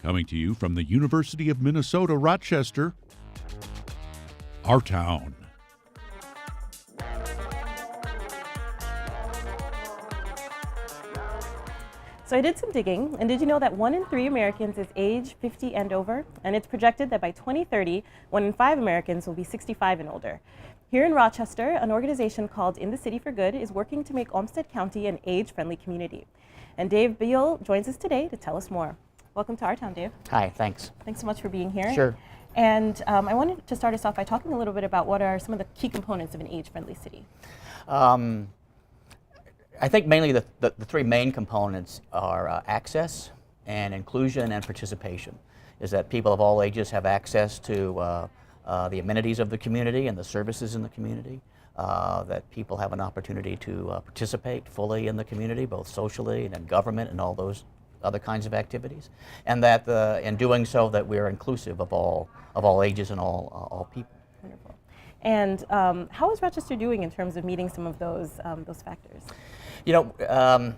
Coming to you from the University of Minnesota, Rochester, our town. So I did some digging, and did you know that 1 in 3 Americans is age 50 and over? And it's projected that by 2030, 1 in 5 Americans will be 65 and older. Here in Rochester, an organization called In the City for Good is working to make Olmsted County an age-friendly community. And Dave Beal joins us today to tell us more. Welcome to our town, Dave. Hi, thanks. Thanks so much for being here. Sure. And I wanted to start us off by talking a little bit about what are some of the key components of an age-friendly city. I think mainly the three main components are access and inclusion and participation. Is that people of all ages have access to the amenities of the community and the services in the community, that people have an opportunity to participate fully in the community, both socially and in government and all those other kinds of activities, and that in doing so that we are inclusive of all ages and all people. Wonderful. And how is Rochester doing in terms of meeting some of those factors? You know, the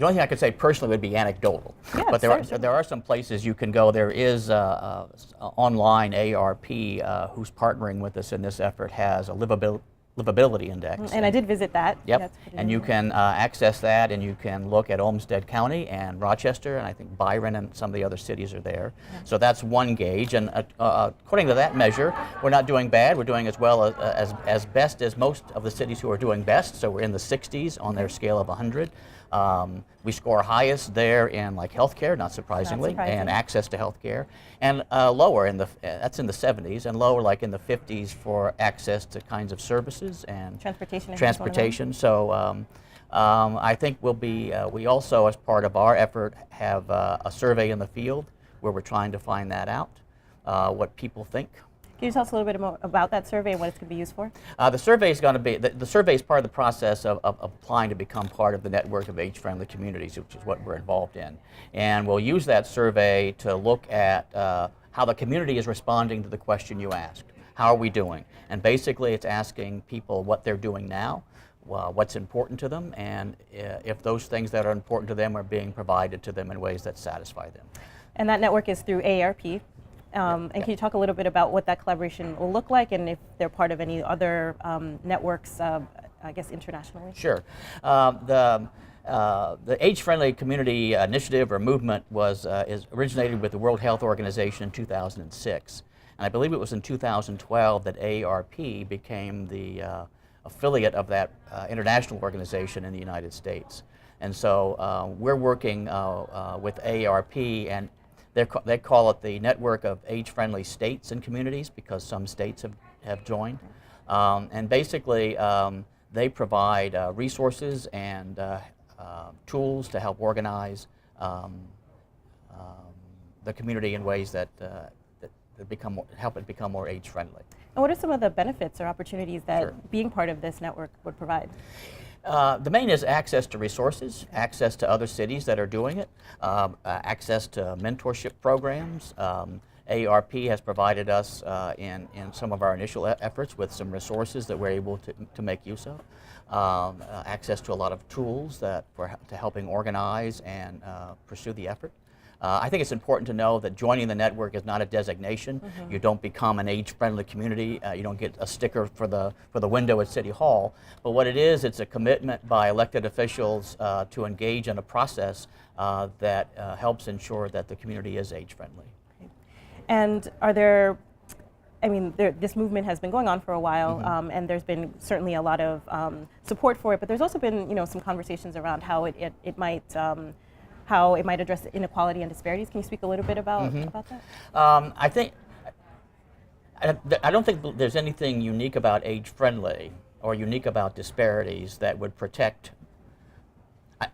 only thing I could say personally would be anecdotal. Yeah, but there are some places you can go. There is online ARP who's partnering with us in this effort, has a livability index. And I did visit that. Yep. And you can access that, and you can look at Olmsted County and Rochester, and I think Byron and some of the other cities are there. Yeah. So that's one gauge, and according to that measure, we're not doing bad. We're doing as well as best as most of the cities who are doing best. So we're in the 60s on their scale of 100. We score highest there in like healthcare, not surprisingly, and access to healthcare, and lower that's in the 70s, and lower like in the 50s for access to kinds of services and transportation. So I think we also, as part of our effort, have a survey in the field where we're trying to find that out, what people think. Can you tell us a little bit more about that survey and what it's going to be used for? The survey is going to be, the survey is part of the process of applying to become part of the network of age-friendly communities, which is what we're involved in. And we'll use that survey to look at how the community is responding to the question you asked. How are we doing? And basically it's asking people what they're doing now, what's important to them, and if those things that are important to them are being provided to them in ways that satisfy them. And that network is through AARP. And can you talk a little bit about what that collaboration will look like, and if they're part of any other networks, I guess internationally? Sure. The Age-Friendly Community Initiative or movement is originated with the World Health Organization in 2006. And I believe it was in 2012 that AARP became the affiliate of that international organization in the United States. And so we're working with AARP, and they call it the Network of Age-Friendly States and Communities because some states have joined. And basically, they provide resources and tools to help organize the community in ways that help it become more age-friendly. And what are some of the benefits or opportunities that being part of this network would provide? The main is access to resources, access to other cities that are doing it, access to mentorship programs. AARP has provided us in some of our initial efforts with some resources that we're able to make use of, access to a lot of tools to helping organize and pursue the effort. I think it's important to know that joining the network is not a designation. Mm-hmm. You don't become an age-friendly community. You don't get a sticker for the window at City Hall. But what it is, it's a commitment by elected officials to engage in a process that helps ensure that the community is age-friendly. Okay. And are there, I mean, this movement has been going on for a while, mm-hmm. And there's been certainly a lot of support for it. But there's also been, some conversations around how it might. How it might address inequality and disparities. Can you speak a little bit about that? I don't think there's anything unique about age-friendly or unique about disparities that would protect.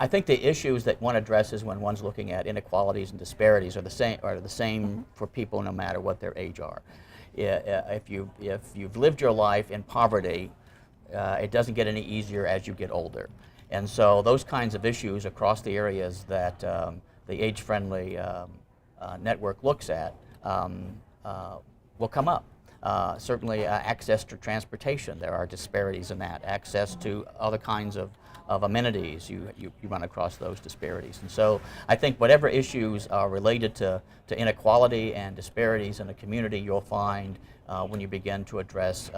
I think the issues that one addresses when one's looking at inequalities and disparities are the same mm-hmm. for people no matter what their age are. If you've lived your life in poverty, it doesn't get any easier as you get older. And so those kinds of issues across the areas that the age-friendly network looks at will come up. certainly access to transportation. There are disparities in that. Access to other kinds of amenities, you run across those disparities. And so I think whatever issues are related to inequality and disparities in a community, you'll find when you begin to address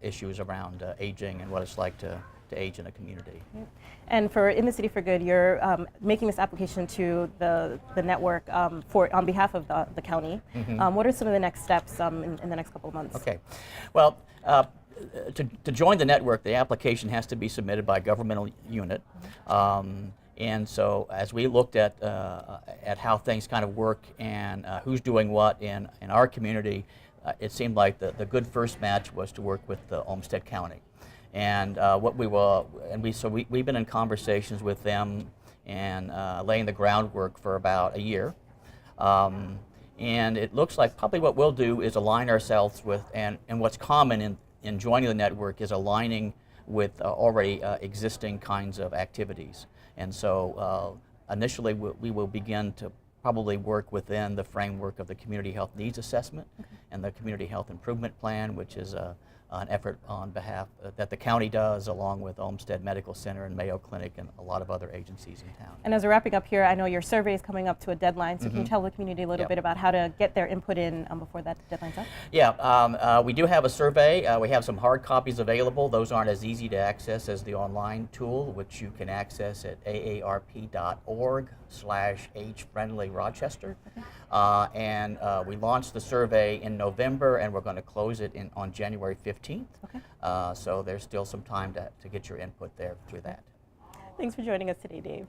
issues around aging and what it's like to age in a community. And for In the City for Good, you're making this application to the network on behalf of the county. What are some of the next steps in the next couple of months? Okay. Well, to join the network, the application has to be submitted by a governmental unit. And so as we looked at how things kind of work and who's doing what in our community, it seemed like the good first match was to work with the Olmsted County. And we've been in conversations with them and laying the groundwork for about a year. And it looks like probably what we'll do is align ourselves with, and what's common in joining the network is aligning with already existing kinds of activities. And so initially we will begin to probably work within the framework of the Community Health Needs Assessment and the Community Health Improvement Plan, which is an effort on behalf that the county does along with Olmsted Medical Center and Mayo Clinic and a lot of other agencies in town. And as we're wrapping up here, I know your survey is coming up to a deadline, so can you tell the community a little bit about how to get their input in before that deadline's up? Yeah, we do have a survey. We have some hard copies available. Those aren't as easy to access as the online tool, which you can access at aarp.org/age-friendly-Rochester. And we launched the survey in November, and we're going to close it on January 15th. So there's still some time to get your input there through that. Thanks for joining us today, Dave.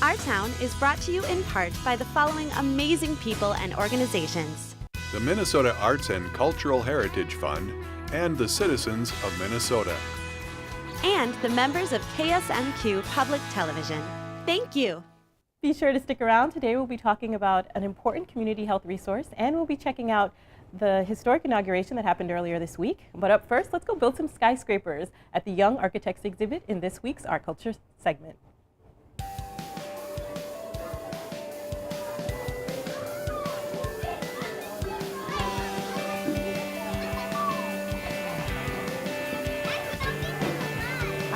Our Town is brought to you in part by the following amazing people and organizations: the Minnesota Arts and Cultural Heritage Fund, and the citizens of Minnesota. And the members of KSMQ Public Television. Thank you. Be sure to stick around. Today we'll be talking about an important community health resource, and we'll be checking out the historic inauguration that happened earlier this week. But up first, let's go build some skyscrapers at the Young Architects exhibit in this week's Art Culture segment.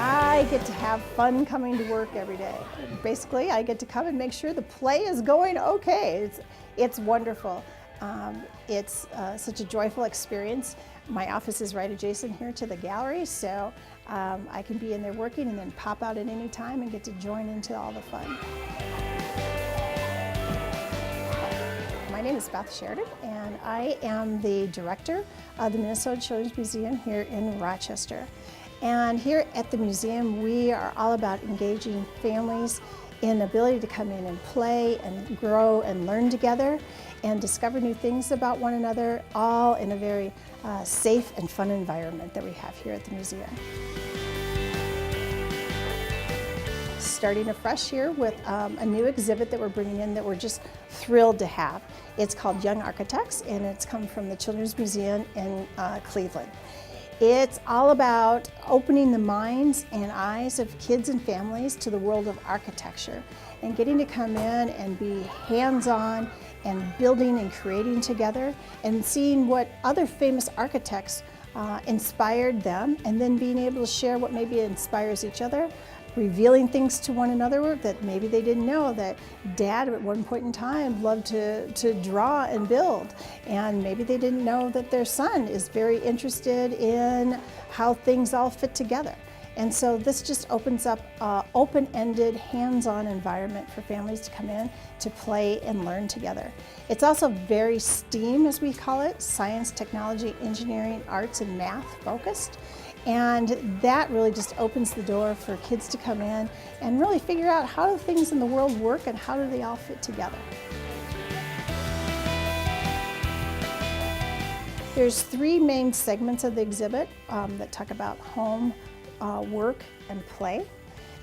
I get to have fun coming to work every day. Basically, I get to come and make sure the play is going okay. It's wonderful. It's such a joyful experience. My office is right adjacent here to the gallery, so I can be in there working and then pop out at any time and get to join into all the fun. My name is Beth Sheridan, and I am the director of the Minnesota Children's Museum here in Rochester. And here at the museum, we are all about engaging families in the ability to come in and play and grow and learn together and discover new things about one another, all in a very safe and fun environment that we have here at the museum. Starting afresh here with a new exhibit that we're bringing in that we're just thrilled to have. It's called Young Architects, and it's come from the Children's Museum in Cleveland. It's all about opening the minds and eyes of kids and families to the world of architecture and getting to come in and be hands-on and building and creating together and seeing what other famous architects inspired them, and then being able to share what maybe inspires each other, revealing things to one another that maybe they didn't know, that Dad at one point in time loved to draw and build, and maybe they didn't know that their son is very interested in how things all fit together. And so this just opens up an open-ended, hands-on environment for families to come in to play and learn together. It's also very STEAM, as we call it, science, technology, engineering, arts, and math focused. And that really just opens the door for kids to come in and really figure out how do things in the world work and how do they all fit together. There's three main segments of the exhibit that talk about home, work, and play.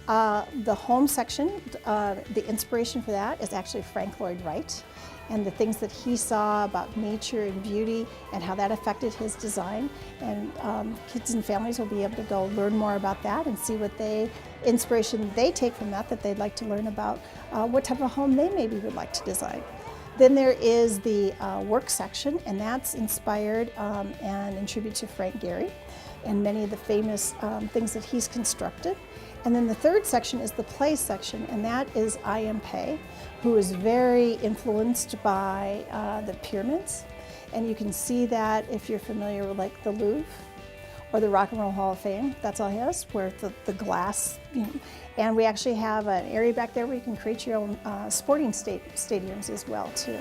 The home section, the inspiration for that is actually Frank Lloyd Wright and the things that he saw about nature and beauty and how that affected his design. And kids and families will be able to go learn more about that and see what inspiration they take from that they'd like to learn about what type of home they maybe would like to design. Then there is the work section, and that's inspired and in tribute to Frank Gehry and many of the famous things that he's constructed. And then the third section is the play section, and that is I.M. Pei, who is very influenced by the pyramids. And you can see that if you're familiar with like the Louvre or the Rock and Roll Hall of Fame. That's all he has, where the glass, and we actually have an area back there where you can create your own sporting stadiums as well too.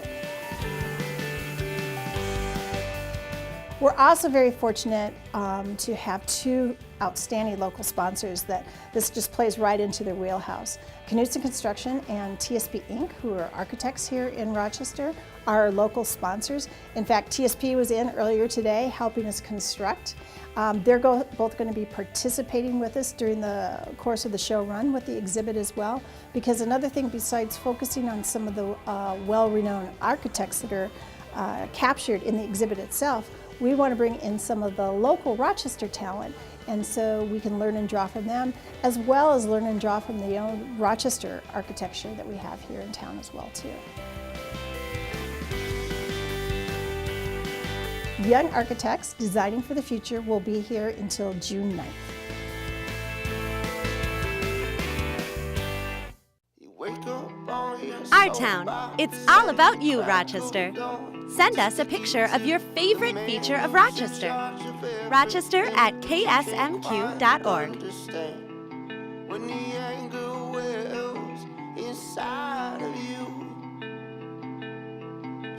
We're also very fortunate to have two outstanding local sponsors that this just plays right into their wheelhouse. Knutson Construction and TSP Inc., who are architects here in Rochester, are local sponsors. In fact, TSP was in earlier today helping us construct. They're both going to be participating with us during the course of the show run with the exhibit as well, because another thing besides focusing on some of the well-renowned architects that are captured in the exhibit itself, we want to bring in some of the local Rochester talent, and so we can learn and draw from them, as well as learn and draw from the own Rochester architecture that we have here in town as well too. Young Architects Designing for the Future will be here until June 9th. Our town. It's all about you, Rochester. Send us a picture of your favorite feature of Rochester. Rochester at KSMQ.org. When the anger wells inside of you,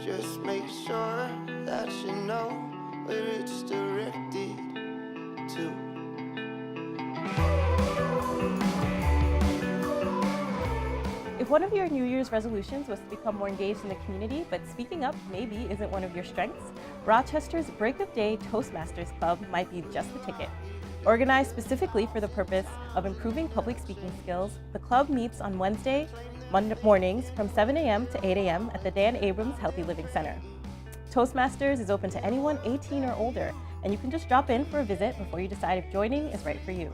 just make sure that you know where it's directed to. If one of your New Year's resolutions was to become more engaged in the community, but speaking up maybe isn't one of your strengths, Rochester's Break of Day Toastmasters Club might be just the ticket. Organized specifically for the purpose of improving public speaking skills, the club meets on Monday mornings from 7 a.m. to 8 a.m. at the Dan Abrams Healthy Living Center. Toastmasters is open to anyone 18 or older, and you can just drop in for a visit before you decide if joining is right for you.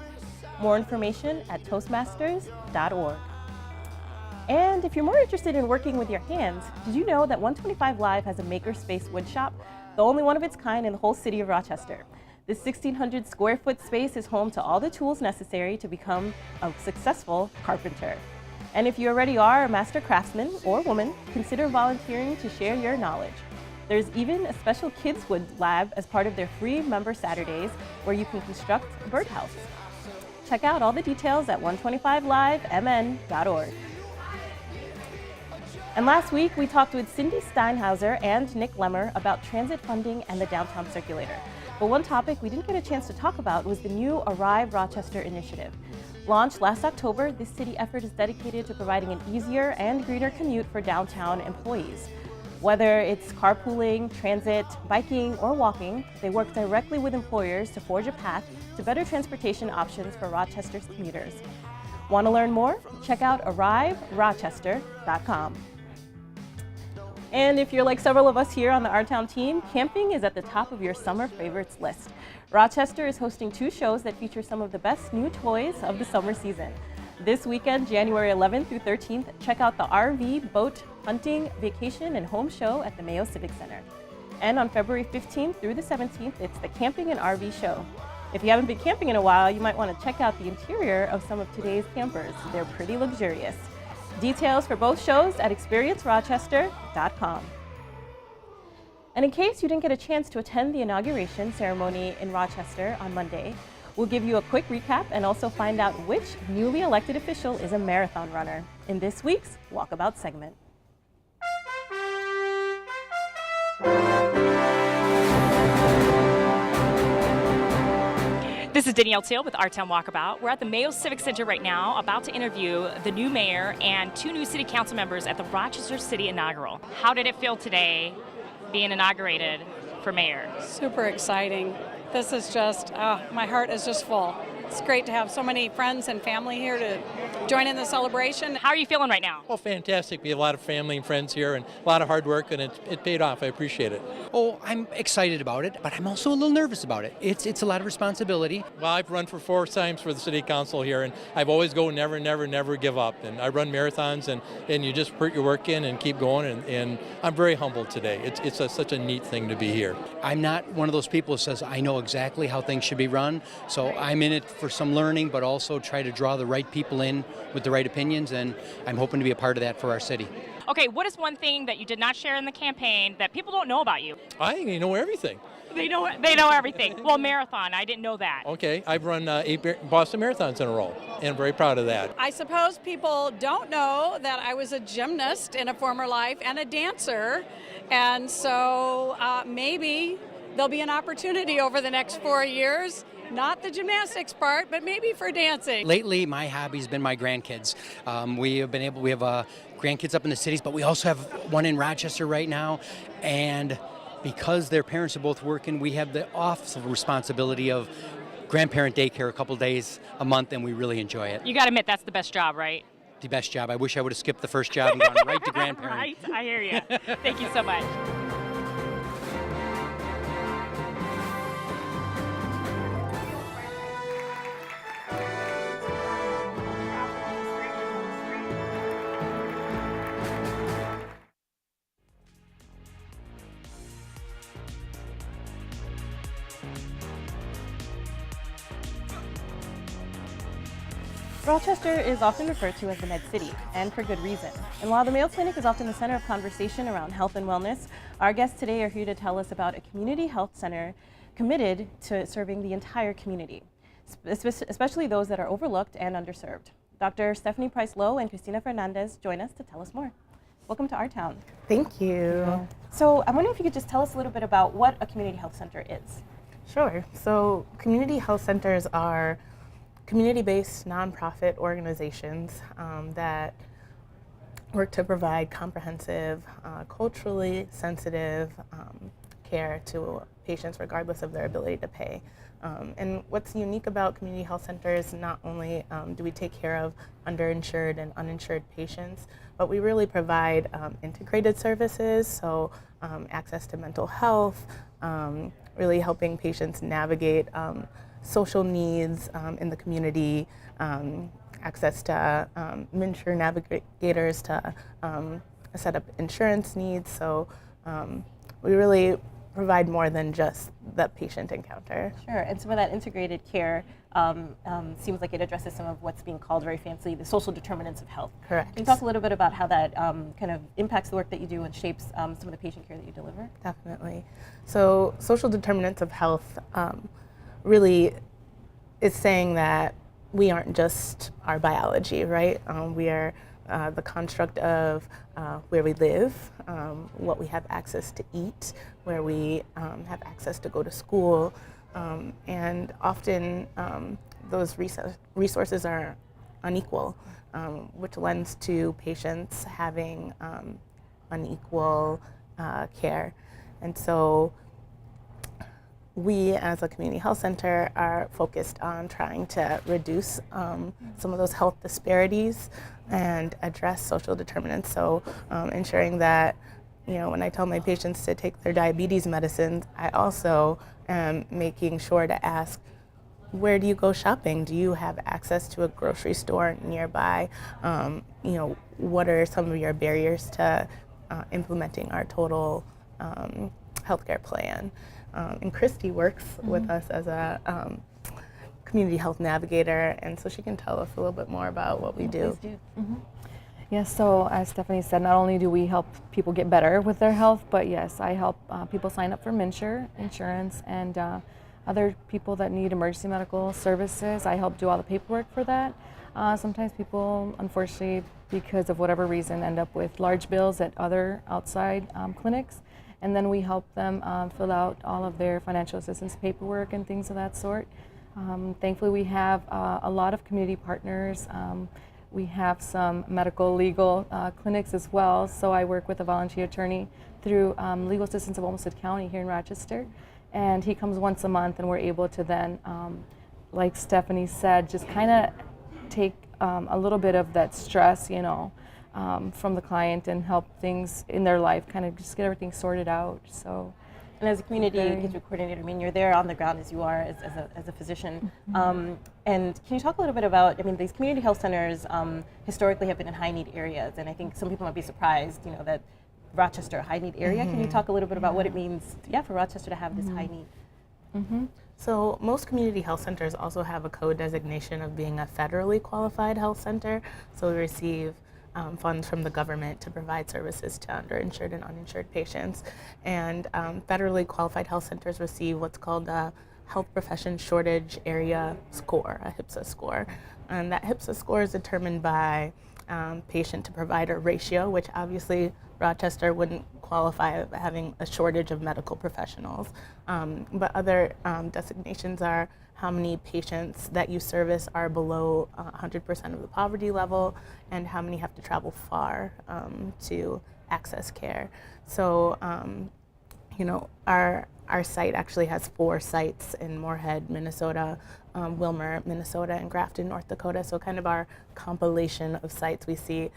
More information at toastmasters.org. And if you're more interested in working with your hands, did you know that 125 Live has a makerspace wood shop, the only one of its kind in the whole city of Rochester? This 1,600 square foot space is home to all the tools necessary to become a successful carpenter. And if you already are a master craftsman or woman, consider volunteering to share your knowledge. There's even a special kids wood lab as part of their free member Saturdays where you can construct a birdhouse. Check out all the details at 125livemn.org. And last week, we talked with Cindy Steinhauser and Nick Lemmer about transit funding and the downtown circulator. But one topic we didn't get a chance to talk about was the new Arrive Rochester initiative. Launched last October, this city effort is dedicated to providing an easier and greener commute for downtown employees. Whether it's carpooling, transit, biking, or walking, they work directly with employers to forge a path to better transportation options for Rochester's commuters. Want to learn more? Check out arriverochester.com. And if you're like several of us here on the Our Town team, camping is at the top of your summer favorites list. Rochester is hosting 2 shows that feature some of the best new toys of the summer season. This weekend, January 11th through 13th, check out the RV, boat, hunting, vacation, and home show at the Mayo Civic Center. And on February 15th through the 17th, it's the Camping and RV Show. If you haven't been camping in a while, you might want to check out the interior of some of today's campers. They're pretty luxurious. Details for both shows at experiencerochester.com. And in case you didn't get a chance to attend the inauguration ceremony in Rochester on Monday, we'll give you a quick recap and also find out which newly elected official is a marathon runner in this week's Walkabout segment. This is Danielle Teal with Our Town Walkabout. We're at the Mayo Civic Center right now, about to interview the new mayor and 2 new city council members at the Rochester City Inaugural. How did it feel today being inaugurated for mayor? Super exciting. This is just, my heart is just full. It's great to have so many friends and family here to join in the celebration. How are you feeling right now? Oh, fantastic. We have a lot of family and friends here and a lot of hard work, and it paid off. I appreciate it. Oh, I'm excited about it, but I'm also a little nervous about it. It's a lot of responsibility. Well, I've run for 4 times for the city council here, and I've always go never, never, never give up. And I run marathons, and you just put your work in and keep going, and I'm very humbled today. It's such a neat thing to be here. I'm not one of those people who says I know exactly how things should be run, so I'm in it for some learning, but also try to draw the right people in with the right opinions, and I'm hoping to be a part of that for our city. Okay, what is one thing that you did not share in the campaign that people don't know about you? I think you know everything. They know everything. Well, marathon, I didn't know that. Okay, I've run 8 Boston marathons in a row, and I'm very proud of that. I suppose people don't know that I was a gymnast in a former life and a dancer, and so maybe there'll be an opportunity over the next 4 years. Not the gymnastics part, but maybe for dancing. Lately, my hobby's been my grandkids. We have grandkids up in the cities, but we also have one in Rochester right now, and because their parents are both working, we have the off responsibility of grandparent daycare a couple days a month, and we really enjoy it. You got to admit, that's the best job, right? The best job. I wish I would have skipped the first job and gone right to grandparent. Right, I hear you. Thank you so much. Rochester is often referred to as the Med City, and for good reason. And while the Mayo Clinic is often the center of conversation around health and wellness, our guests today are here to tell us about a community health center committed to serving the entire community, especially those that are overlooked and underserved. Dr. Stephanie Price-Lowe and Christina Fernandez join us to tell us more. Welcome to our town. Thank you. So I'm wondering if you could just tell us a little bit about what a community health center is. Sure. So community health centers are community-based nonprofit organizations that work to provide comprehensive, culturally sensitive care to patients regardless of their ability to pay. And what's unique about community health centers, not only do we take care of underinsured and uninsured patients, but we really provide integrated services, so access to mental health, really helping patients navigate social needs in the community, access to MNsure navigators to set up insurance needs. So we really provide more than just the patient encounter. Sure, and some of that integrated care seems like it addresses some of what's being called very fancily the social determinants of health. Correct. Can you talk a little bit about how that kind of impacts the work that you do and shapes some of the patient care that you deliver? Definitely. So social determinants of health really is saying that we aren't just our biology, right? We are the construct of where we live, what we have access to eat, where we have access to go to school, and often those resources are unequal, which lends to patients having unequal care. And so we as a community health center are focused on trying to reduce some of those health disparities and address social determinants. So ensuring that, you know, when I tell my patients to take their diabetes medicines, I also am making sure to ask, where do you go shopping? Do you have access to a grocery store nearby? You know, what are some of your barriers to implementing our total healthcare plan? And Christy works with us as a community health navigator, and so she can tell us a little bit more about what we do. Please do. Yes, so as Stephanie said, not only do we help people get better with their health, but yes, I help people sign up for MNsure insurance and other people that need emergency medical services. I help do all the paperwork for that. Sometimes people, unfortunately, because of whatever reason, end up with large bills at other outside clinics. And then we help them fill out all of their financial assistance paperwork and things of that sort. Thankfully, we have a lot of community partners. We have some medical legal clinics as well. So I work with a volunteer attorney through Legal Assistance of Olmsted County here in Rochester. And he comes once a month, and we're able to then like Stephanie said, just kind of take a little bit of that stress, from the client and help things in their life, kind of just get everything sorted out. So, and as a community engagement coordinator, I mean, you're there on the ground as you are as a physician. And can you talk a little bit about, I mean, these community health centers historically have been in high need areas, and I think some people might be surprised, that Rochester, a high need area. Can you talk a little bit about what it means, for Rochester to have this high need? So most community health centers also have a code designation of being a federally qualified health center. So we receive funds from the government to provide services to underinsured and uninsured patients. And federally qualified health centers receive what's called a Health Profession Shortage Area Score, a HPSA score. And that HPSA score is determined by patient to provider ratio, which obviously Rochester wouldn't qualify having a shortage of medical professionals. But other designations are how many patients that you service are below 100% of the poverty level, and how many have to travel far to access care. So, our site actually has 4 sites in Moorhead, Minnesota, Wilmer, Minnesota, and Grafton, North Dakota. So kind of our compilation of sites, we see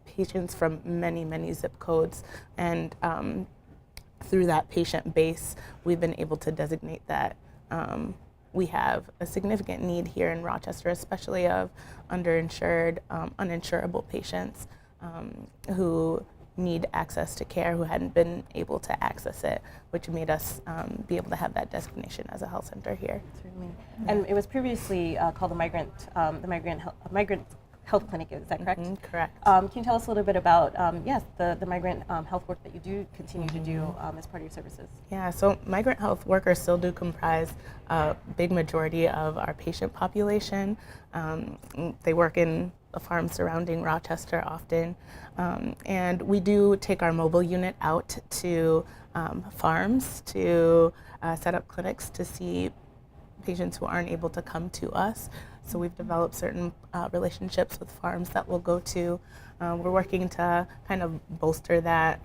patients from many, many zip codes. And through that patient base, we've been able to designate that we have a significant need here in Rochester, especially of underinsured, uninsurable patients who need access to care, who hadn't been able to access it, which made us be able to have that designation as a health center here. Certainly. And it was previously called the Migrant Health Clinic, is that correct? Correct. Can you tell us a little bit about, the migrant health work that you do continue to do as part of your services? Yeah, so migrant health workers still do comprise a big majority of our patient population. They work in the farms surrounding Rochester often. And we do take our mobile unit out to farms to set up clinics to see patients who aren't able to come to us. So we've developed certain relationships with farms that we'll go to. We're working to kind of bolster that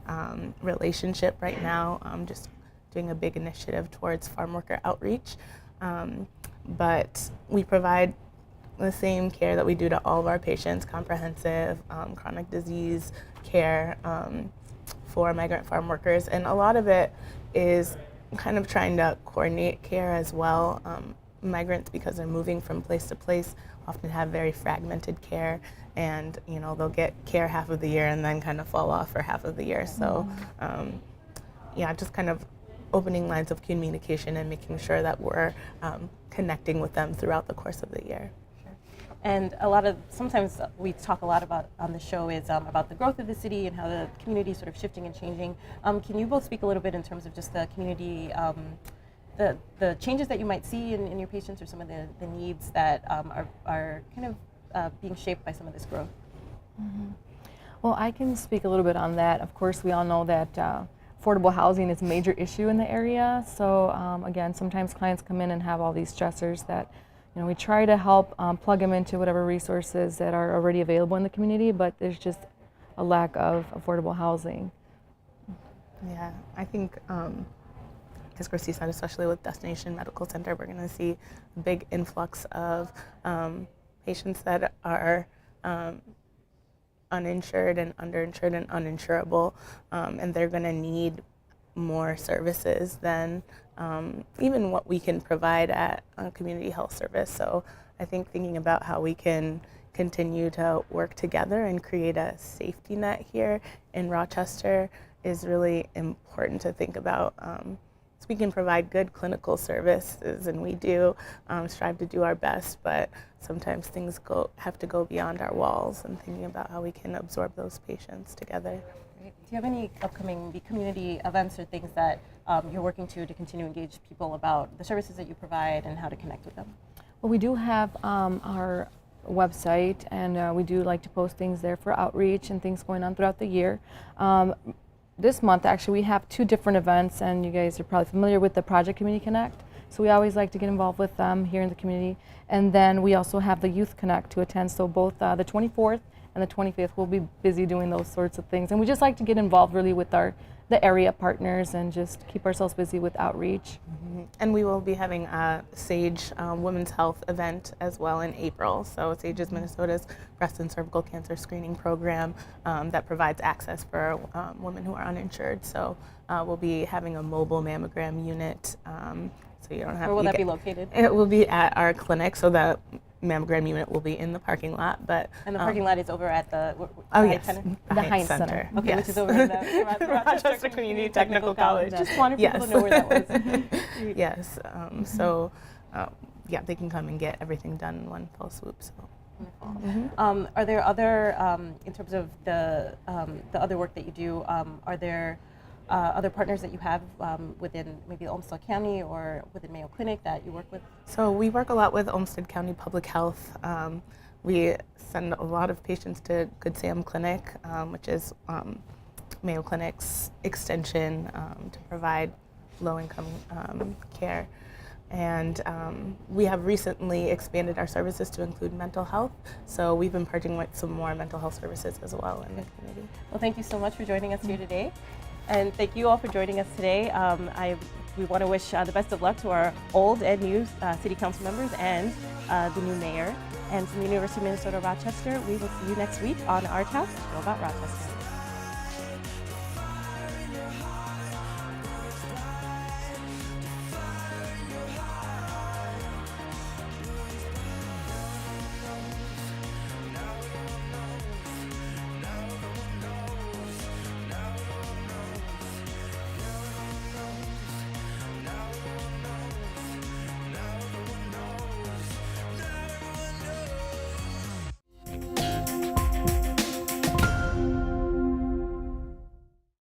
relationship right now, just doing a big initiative towards farm worker outreach. But we provide the same care that we do to all of our patients, comprehensive chronic disease care for migrant farm workers. And a lot of it is kind of trying to coordinate care as well. Migrants, because they're moving from place to place, often have very fragmented care, and they'll get care half of the year and then kind of fall off for half of the year. So just kind of opening lines of communication and making sure that we're connecting with them throughout the course of the year. And sometimes we talk a lot about on the show is about the growth of the city and how the community is sort of shifting and changing. Can you both speak a little bit in terms of just the community, the changes that you might see in your patients, or some of the needs that are kind of being shaped by some of this growth? Well, I can speak a little bit on that. Of course, we all know that affordable housing is a major issue in the area. So again, sometimes clients come in and have all these stressors that we try to help plug them into whatever resources that are already available in the community, but there's just a lack of affordable housing. Yeah, I think, as Christy said, especially with Destination Medical Center, we're going to see a big influx of patients that are uninsured and underinsured and uninsurable, and they're going to need more services than even what we can provide at a community health service. So I think thinking about how we can continue to work together and create a safety net here in Rochester is really important to think about. So we can provide good clinical services, and we do strive to do our best, but sometimes things have to go beyond our walls, and thinking about how we can absorb those patients together. Great. Do you have any upcoming community events or things that you're working to continue to engage people about the services that you provide and how to connect with them? Well, we do have our website, and we do like to post things there for outreach and things going on throughout the year. This month, actually, we have 2 different events, and you guys are probably familiar with the Project Community Connect. So we always like to get involved with them here in the community. And then we also have the Youth Connect to attend. So both the 24th and the 25th we'll be busy doing those sorts of things. And we just like to get involved really with the area partners and just keep ourselves busy with outreach. And we will be having a SAGE Women's Health event as well in April. So SAGE is Minnesota's breast and cervical cancer screening program that provides access for women who are uninsured. So we'll be having a mobile mammogram unit. So you don't have. Where will that be located? It will be at our clinic. So the mammogram unit will be in the parking lot, but and the parking lot is over at the Heinz Center? The Heinz Center. Okay, Yes. which is over in the Rochester Community Technical College. Just wanted people to know where that was. Yes. So yeah, they can come and get everything done in one fell swoop. So. Are there other, in terms of the other work that you do, are there other partners that you have within maybe Olmsted County or within Mayo Clinic that you work with? So we work a lot with Olmsted County Public Health. We send a lot of patients to Good Sam Clinic, which is Mayo Clinic's extension to provide low-income care. And we have recently expanded our services to include mental health. So we've been partnering with some more mental health services as well in the community. Well, thank you so much for joining us here today. And thank you all for joining us today. We want to wish the best of luck to our old and new city council members and the new mayor. And from the University of Minnesota Rochester, we will see you next week on Our Town, Go About Rochester.